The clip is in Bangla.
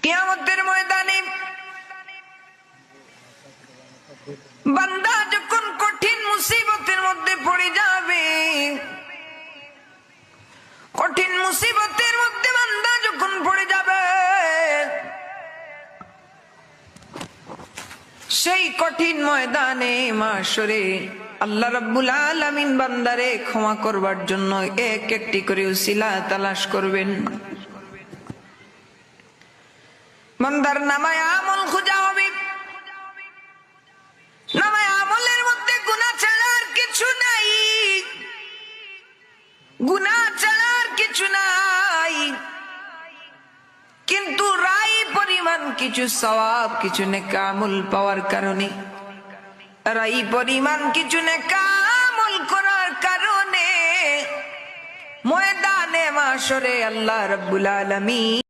কিয়ামতের ময়দানে বান্দা যখন কঠিন মুসিবতের মধ্যে পড়ে যাবে, কঠিন মুসিবতের মধ্যে বান্দা যখন পড়ে যাবে, সেই কঠিন ময়দানে মাশরে আল্লাহ রাব্বুল আলামিন বান্দারে ক্ষমা করবার জন্য এক একটি করে উসিলা তালাশ করবেন। বান্দার নামায় আমল খোঁজা হবে, নামায় আমলের মধ্যে গুনাহ ছাড়া আর কিছু নাই, গুনাহ ছাড়া আর কিছু নাই। কিন্তু রাই পরিমাণ কিছু সওয়াব, কিছু নেক আমল পাওয়ার কারণে, রাই পরিমাণ কিছু নেক আমল করার কারণে ময়দানে মাশরে আল্লাহ রাব্বুল আলামিন